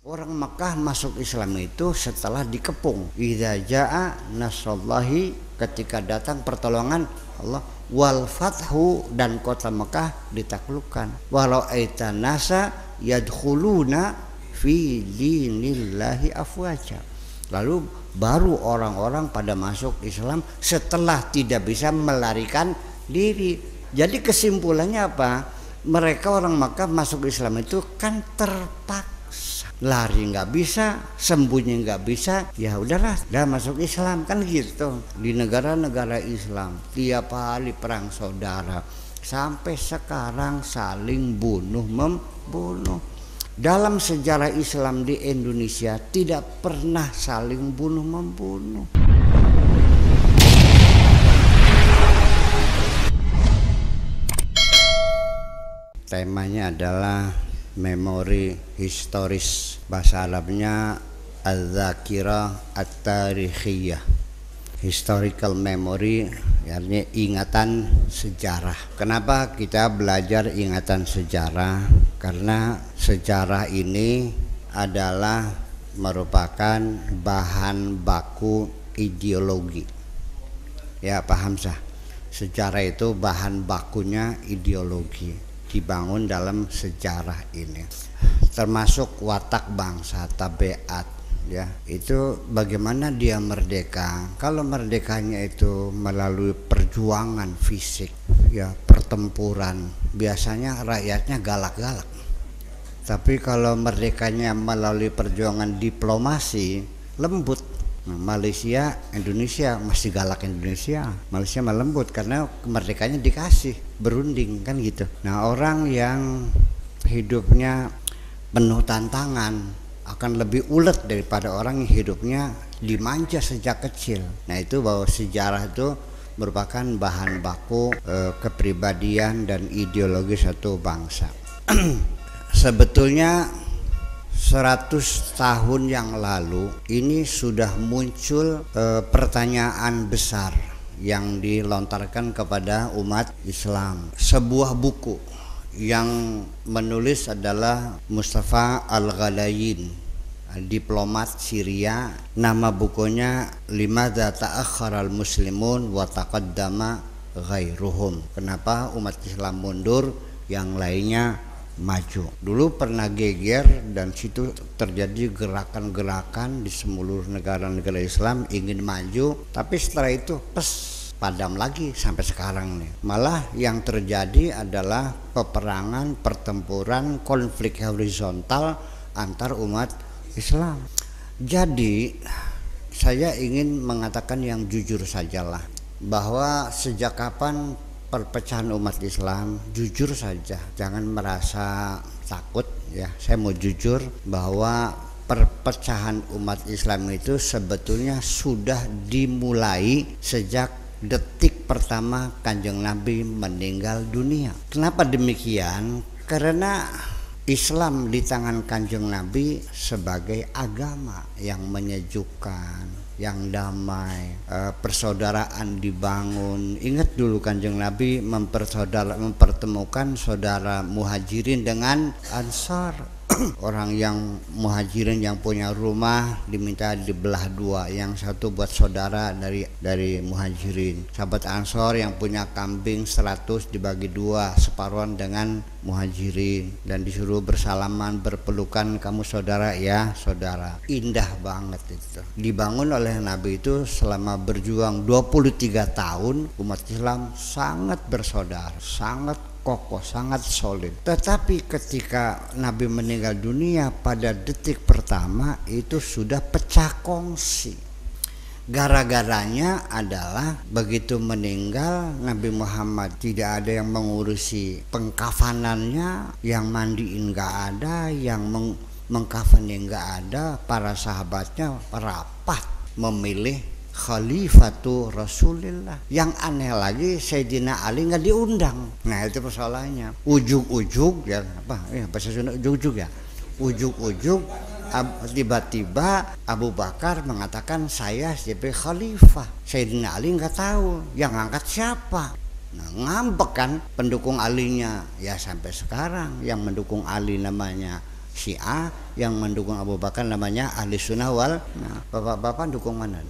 Orang Mekah masuk Islam itu setelah dikepung. Idza jaa nasrullahi, ketika datang pertolongan Allah, wal fathu, dan kota Mekah ditaklukkan. Walau aitan nasa yadkhuluna fi dinillahi afwaja. Lalu baru orang-orang pada masuk Islam setelah tidak bisa melarikan diri. Jadi kesimpulannya apa? Mereka orang Makkah masuk Islam itu kan terpaksa. Lari nggak bisa, sembunyi nggak bisa, ya udahlah, dah masuk Islam kan gitu. Di negara-negara Islam tiap hari perang saudara, sampai sekarang saling bunuh membunuh. Dalam sejarah Islam di Indonesia tidak pernah saling bunuh membunuh. Temanya adalah memori historis, bahasa Arabnya az-zakirah at-tarikhiyah, historical memory, artinya ingatan sejarah. Kenapa kita belajar ingatan sejarah? Karena sejarah ini adalah merupakan bahan baku ideologi. Ya, paham sah? Sejarah itu bahan bakunya ideologi, dibangun dalam sejarah ini, termasuk watak bangsa, tabiat, ya, itu bagaimana dia merdeka. Kalau merdekanya itu melalui perjuangan fisik, ya, pertempuran, biasanya rakyatnya galak-galak. Tapi kalau merdekanya melalui perjuangan diplomasi, lembut. Nah, Malaysia, Indonesia masih galak Indonesia, Malaysia melembut karena kemerdekaannya dikasih, berunding kan gitu. Nah, orang yang hidupnya penuh tantangan akan lebih ulet daripada orang yang hidupnya dimanja sejak kecil. Nah, itu bahwa sejarah itu merupakan bahan baku kepribadian dan ideologi satu bangsa. Sebetulnya 100 tahun yang lalu ini sudah muncul pertanyaan besar yang dilontarkan kepada umat Islam. Sebuah buku yang menulis adalah Mustafa Al-Ghalayin, diplomat Syria. Nama bukunya Limadza ta'akhkharal muslimun wa taqaddama ghairuhum. Kenapa umat Islam mundur, yang lainnya maju. Dulu pernah geger dan situ terjadi gerakan-gerakan di seluruh negara-negara Islam ingin maju, tapi setelah itu padam lagi sampai sekarang nih. Malah yang terjadi adalah peperangan, pertempuran, konflik horizontal antar umat Islam. Jadi saya ingin mengatakan yang jujur sajalah, bahwa sejak kapan perpecahan umat Islam, jujur saja, jangan merasa takut ya. Saya mau jujur bahwa perpecahan umat Islam itu sebetulnya sudah dimulai sejak detik pertama Kanjeng Nabi meninggal dunia. Kenapa demikian? Karena Islam di tangan Kanjeng Nabi sebagai agama yang menyejukkan, yang damai, persaudaraan dibangun. Ingat dulu Kanjeng Nabi mempertemukan saudara Muhajirin dengan Ansar. Orang yang Muhajirin yang punya rumah diminta dibelah dua, yang satu buat saudara dari Muhajirin. Sahabat Ansor yang punya kambing 100 dibagi dua, separuhan dengan Muhajirin, dan disuruh bersalaman, berpelukan, kamu saudara ya saudara. Indah banget itu. Dibangun oleh Nabi itu selama berjuang 23 tahun, umat Islam sangat bersaudara, sangat kokoh, sangat solid. Tetapi ketika Nabi meninggal dunia pada detik pertama itu sudah pecah kongsi. Gara-garanya adalah begitu meninggal Nabi Muhammad tidak ada yang mengurusi pengkafanannya, yang mandiin nggak ada, yang mengkafani nggak ada. Para sahabatnya rapat memilih Khalifatu Rasulillah. Yang aneh lagi Sayyidina Ali nggak diundang. Nah, itu persoalannya. Ujug-ujug ya, bahasa Sunda ujug-ujug ya. Ujug-ujug tiba-tiba Abu Bakar mengatakan saya sebagai khalifah. Sayyidina Ali nggak tahu yang ngangkat siapa. Nah, ngambek kan pendukung Alinya. Ya sampai sekarang yang mendukung Ali namanya Syiah, yang mendukung Abu Bakar namanya ahli sunnah wal. Nah, bapak-bapak dukung mana?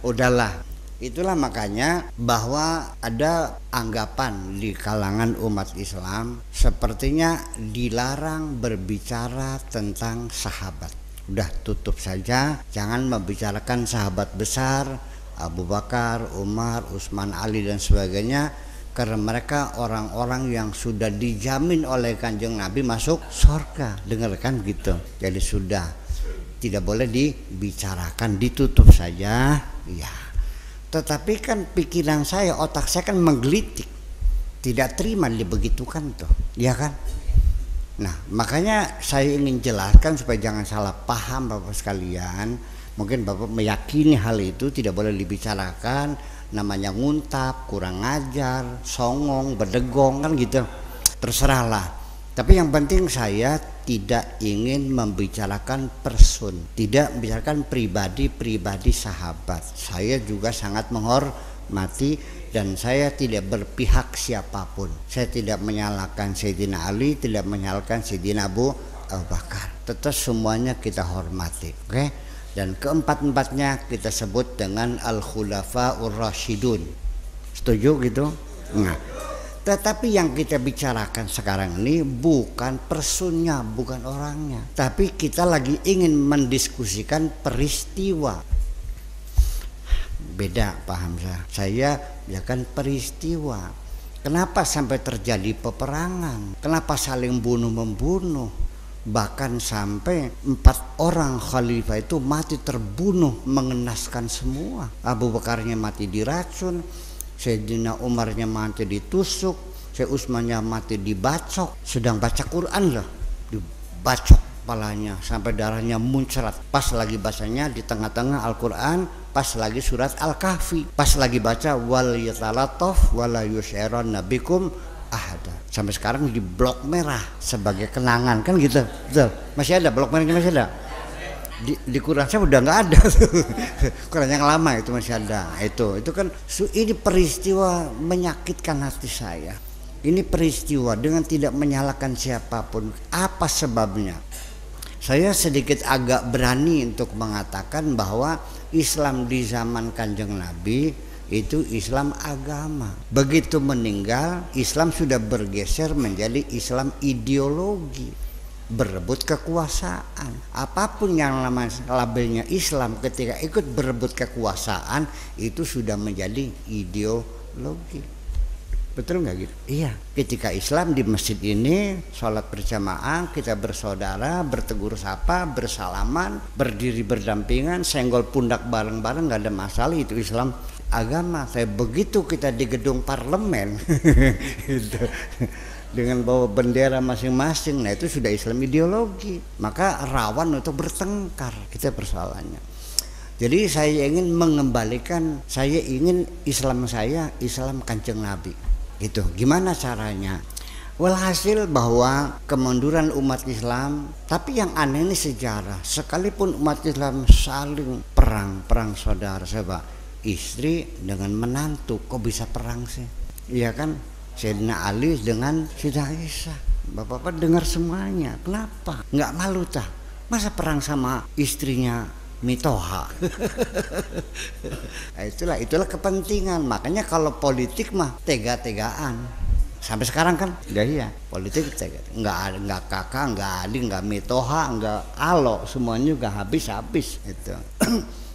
Udahlah. Itulah makanya bahwa ada anggapan di kalangan umat Islam sepertinya dilarang berbicara tentang sahabat. Udah tutup saja, jangan membicarakan sahabat besar Abu Bakar, Umar, Utsman, Ali dan sebagainya, karena mereka orang-orang yang sudah dijamin oleh Kanjeng Nabi masuk surga. Dengarkan gitu. Jadi sudah tidak boleh dibicarakan, ditutup saja. Ya. Tetapi kan pikiran saya, otak saya kan menggelitik, tidak terima dibegitukan tuh, ya kan? Nah, makanya saya ingin jelaskan supaya jangan salah paham Bapak sekalian. Mungkin Bapak meyakini hal itu tidak boleh dibicarakan, namanya nguntap, kurang ajar, songong, berdegong kan gitu. Terserahlah. Tapi yang penting saya tidak ingin membicarakan person, tidak membicarakan pribadi-pribadi sahabat. Saya juga sangat menghormati dan saya tidak berpihak siapapun. Saya tidak menyalahkan Sayyidina Ali, tidak menyalahkan Sayyidina Abu Bakar. Tetap semuanya kita hormati, oke? Dan keempat-empatnya kita sebut dengan Al-Khulafaur Rasyidun. Setuju gitu? Nah, tetapi yang kita bicarakan sekarang ini bukan personnya, bukan orangnya, tapi kita lagi ingin mendiskusikan peristiwa. Beda paham saya. Saya biarkan peristiwa. Kenapa sampai terjadi peperangan? Kenapa saling bunuh-membunuh? Bahkan sampai 4 orang khalifah itu mati terbunuh, mengenaskan semua. Abu Bakarnya mati diracun, Sayyidina Umarnya mati ditusuk, Sayyidina Utsmannya mati dibacok, sedang baca Quran loh, dibacok kepalanya sampai darahnya muncrat. Pas lagi bacanya di tengah-tengah Al-Quran, pas lagi surat Al-Kahfi, pas lagi baca wal yatalataf wala yus'iran nabikum ahada. Sampai sekarang di blok merah sebagai kenangan kan gitu. Betul. Masih ada blok merahnya, masih ada. Di Quran saya udah nggak ada tuh. Quran yang lama itu masih ada. Itu kan ini peristiwa menyakitkan hati saya. Ini peristiwa dengan tidak menyalahkan siapapun. Apa sebabnya? Saya sedikit agak berani untuk mengatakan bahwa Islam di zaman Kanjeng Nabi itu Islam agama. Begitu meninggal, Islam sudah bergeser menjadi Islam ideologi, berebut kekuasaan. Apapun yang labelnya Islam, ketika ikut berebut kekuasaan itu sudah menjadi ideologi. Betul nggak gitu? Iya. Ketika Islam di masjid ini sholat berjamaah, kita bersaudara, bertegur sapa, bersalaman, berdiri berdampingan, senggol pundak bareng-bareng, nggak ada masalah, itu Islam agama. Saya begitu kita di gedung parlemen itu, dengan bawa bendera masing-masing, nah itu sudah Islam ideologi, maka rawan untuk bertengkar. Kita persoalannya. Jadi saya ingin mengembalikan, saya ingin Islam saya Islam Kanjeng Nabi. Itu gimana caranya? Walhasil bahwa kemunduran umat Islam, tapi yang aneh ini sejarah, sekalipun umat Islam saling perang saudara, saya istri dengan menantu kok bisa perang sih? Iya kan? Sayyidina Ali dengan Sayyidah Aisyah. Bapak-bapak dengar semuanya. Kenapa? Nggak malu tah? Masa perang sama istrinya Mitoha? Nah, itulah kepentingan. Makanya kalau politik mah tega-tegaan. Sampai sekarang kan enggak, iya politik tega. Enggak kakak, enggak adik, enggak Mitoha, enggak Alo, semuanya juga habis-habis itu.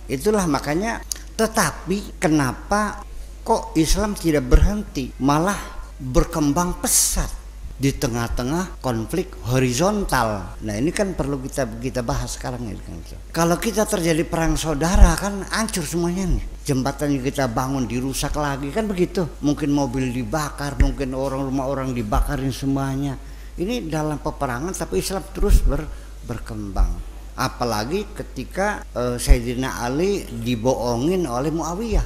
Itulah makanya. Tetapi kenapa kok Islam tidak berhenti, malah berkembang pesat di tengah-tengah konflik horizontal. Nah ini kan perlu kita bahas sekarang ini kan. Kalau kita terjadi perang saudara kan hancur semuanya nih. Jembatan yang kita bangun dirusak lagi kan begitu. Mungkin mobil dibakar, mungkin rumah orang dibakarin semuanya. Ini dalam peperangan tapi Islam terus berkembang. Apalagi ketika Sayyidina Ali dibohongin oleh Muawiyah,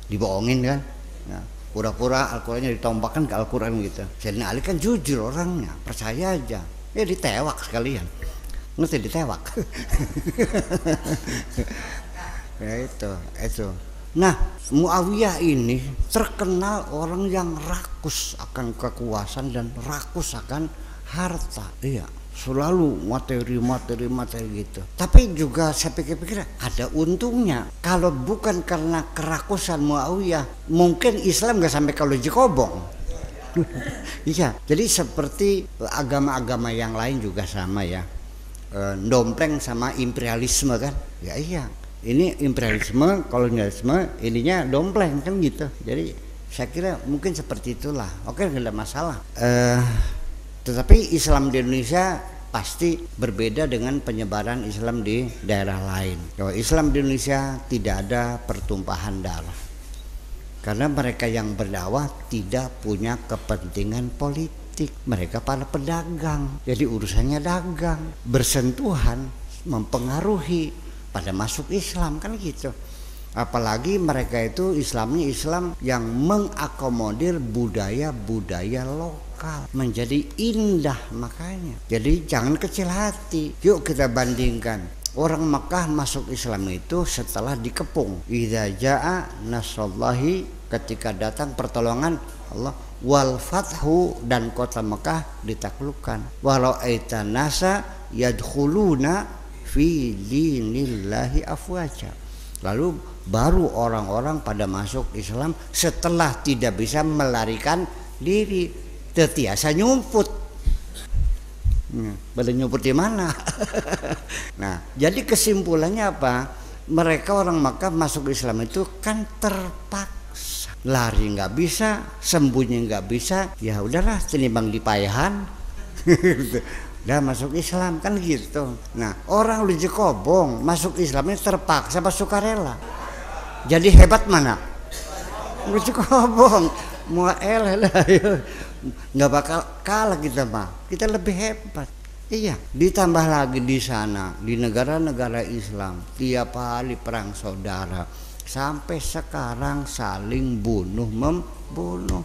dibohongin kan. Nah, pura-pura Al-Qurannya ditombakkan ke Al-Quran gitu. Sayyidina Ali kan jujur orangnya, percaya aja. Ya ditewak sekalian. Ngerti ditewak. Ya itu. Nah, Muawiyah ini terkenal orang yang rakus akan kekuasaan dan rakus akan harta. Iya, selalu materi gitu. Tapi juga saya pikir-pikir ada untungnya. Kalau bukan karena kerakusan Muawiyah, mungkin Islam nggak sampai kalau jekobong. Iya, jadi seperti agama-agama yang lain juga sama ya, dompleng sama imperialisme kan. Ya iya, ini imperialisme, kolonialisme, ininya dompleng kan gitu. Jadi saya kira mungkin seperti itulah. Oke, nggak ada masalah. Tetapi Islam di Indonesia pasti berbeda dengan penyebaran Islam di daerah lain. Kalau Islam di Indonesia tidak ada pertumpahan darah, karena mereka yang berdakwah tidak punya kepentingan politik. Mereka para pedagang, jadi urusannya dagang, bersentuhan, mempengaruhi pada masuk Islam kan gitu. Apalagi mereka itu Islamnya Islam yang mengakomodir budaya-budaya lokal menjadi indah, makanya. Jadi jangan kecil hati. Yuk kita bandingkan. Orang Mekah masuk Islam itu setelah dikepung. Idza jaa nasrullahi, ketika datang pertolongan Allah, wal fathu, dan kota Mekah ditaklukkan. Walau aitan nasa yadkhuluna fi dinillahi afwaja. Lalu baru orang-orang pada masuk Islam setelah tidak bisa melarikan diri, tetiasa nyumput. Pada nyumput di mana? Nah, jadi kesimpulannya apa? Mereka orang Makkah masuk Islam itu kan terpaksa. Lari nggak bisa, sembunyi nggak bisa, ya udahlah tinimbang dipayahan. Udah masuk Islam kan gitu. Nah, orang lu jekobong masuk Islamnya terpaksa apa sukarela? Jadi hebat mana? Lu jekobong, muael lah. Nggak bakal kalah kita mah. Kita lebih hebat. Iya, ditambah lagi di sana di negara-negara Islam tiap hari perang saudara, sampai sekarang saling bunuh membunuh.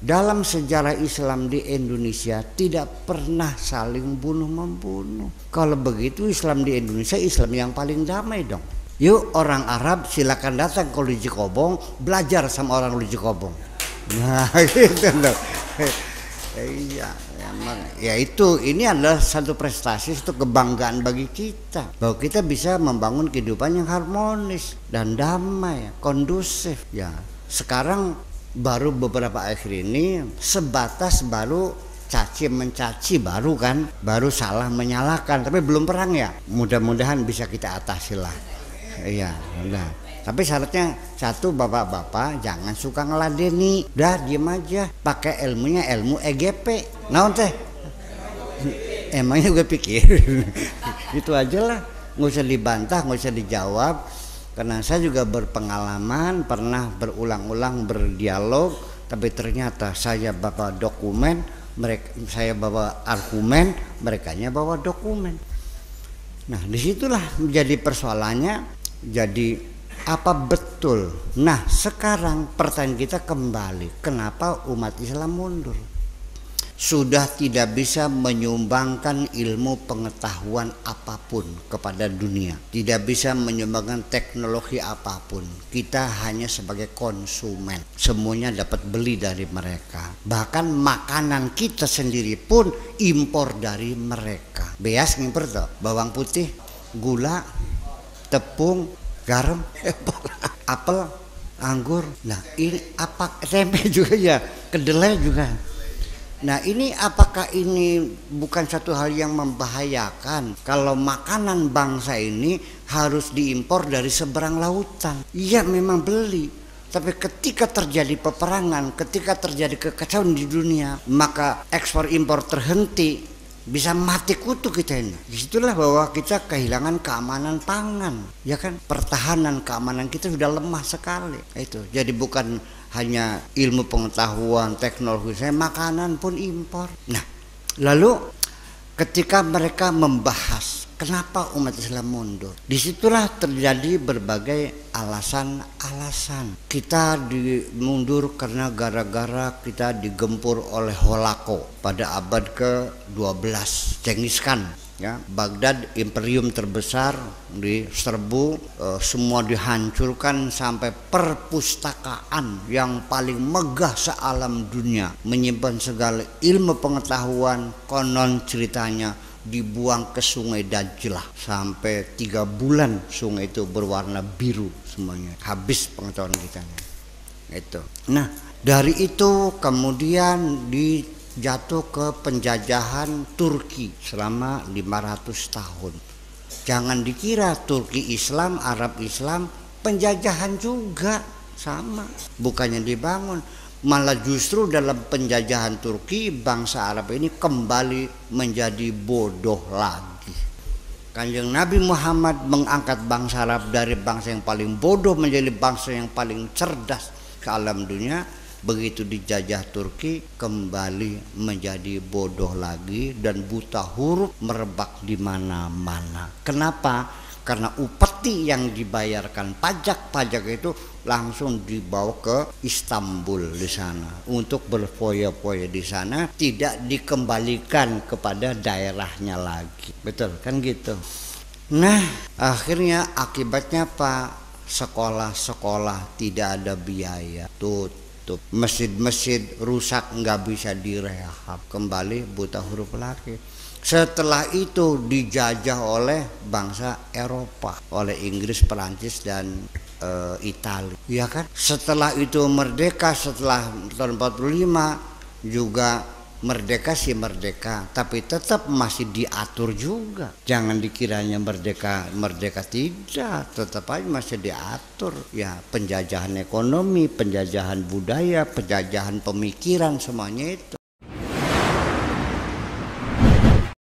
Dalam sejarah Islam di Indonesia tidak pernah saling bunuh membunuh. Kalau begitu Islam di Indonesia Islam yang paling damai dong. Yuk orang Arab silakan datang ke Luji Kobong, belajar sama orang Luji Kobong. Nah gitu dong. Iya, emang ya itu, ini adalah satu prestasi, satu kebanggaan bagi kita bahwa kita bisa membangun kehidupan yang harmonis dan damai, kondusif. Ya, sekarang baru beberapa akhir ini sebatas baru caci mencaci, baru kan, baru salah menyalahkan, tapi belum perang ya. Mudah-mudahan bisa kita atasi lah. Iya, udah. Tapi syaratnya satu, bapak-bapak jangan suka ngeladeni, udah diem aja, pakai ilmunya ilmu EGP. Naon teh? Emangnya gue pikir itu aja lah, nggak usah dibantah, nggak usah dijawab. Karena saya juga berpengalaman, pernah berulang-ulang berdialog, tapi ternyata saya bawa dokumen, saya bawa argumen, merekanya bawa dokumen. Nah disitulah menjadi persoalannya. Jadi apa betul? Nah sekarang pertanyaan kita kembali, kenapa umat Islam mundur? Sudah tidak bisa menyumbangkan ilmu pengetahuan apapun kepada dunia, tidak bisa menyumbangkan teknologi apapun. Kita hanya sebagai konsumen, semuanya dapat beli dari mereka. Bahkan makanan kita sendiri pun impor dari mereka. Beas ngimpor tuh, bawang putih, gula, tepung, garam, apel, anggur. Nah ini apa, tempe juga ya, kedelai juga. Nah ini apakah ini bukan satu hal yang membahayakan kalau makanan bangsa ini harus diimpor dari seberang lautan? Iya memang beli, tapi ketika terjadi peperangan, ketika terjadi kekacauan di dunia, maka ekspor impor terhenti, bisa mati kutu kita ini. Disitulah bahwa kita kehilangan keamanan pangan, ya kan? Pertahanan keamanan kita sudah lemah sekali. Itu jadi bukan hanya ilmu pengetahuan, teknologi, saya makanan pun impor. Nah, lalu ketika mereka membahas kenapa umat Islam mundur, disitulah terjadi berbagai alasan-alasan. Kita mundur karena gara-gara kita digempur oleh Holako pada abad ke-12, Genghis Khan. Ya, Baghdad imperium terbesar diserbu, semua dihancurkan sampai perpustakaan yang paling megah sealam dunia menyimpan segala ilmu pengetahuan, konon ceritanya dibuang ke sungai Dajlah sampai 3 bulan sungai itu berwarna biru semuanya, habis pengetahuan kita itu. Nah, dari itu kemudian jatuh ke penjajahan Turki selama 500 tahun. Jangan dikira Turki Islam, Arab Islam penjajahan juga sama, bukannya dibangun, malah justru dalam penjajahan Turki bangsa Arab ini kembali menjadi bodoh lagi. Kanjeng Nabi Muhammad mengangkat bangsa Arab dari bangsa yang paling bodoh menjadi bangsa yang paling cerdas ke alam dunia. Begitu dijajah Turki kembali menjadi bodoh lagi dan buta huruf merebak di mana-mana. Kenapa? Karena upeti yang dibayarkan pajak itu langsung dibawa ke Istanbul di sana untuk berfoya-foya di sana, tidak dikembalikan kepada daerahnya lagi. Betul kan gitu. Nah, akhirnya akibatnya apa? Sekolah-sekolah tidak ada biaya, masjid-masjid rusak nggak bisa direhab, kembali buta huruf lagi. Setelah itu dijajah oleh bangsa Eropa, oleh Inggris, Perancis dan Italia, ya kan? Setelah itu merdeka, setelah tahun 45 juga merdeka sih merdeka, tapi tetap masih diatur juga. Jangan dikiranya merdeka tidak, tetap aja masih diatur. Ya, penjajahan ekonomi, penjajahan budaya, penjajahan pemikiran, semuanya itu.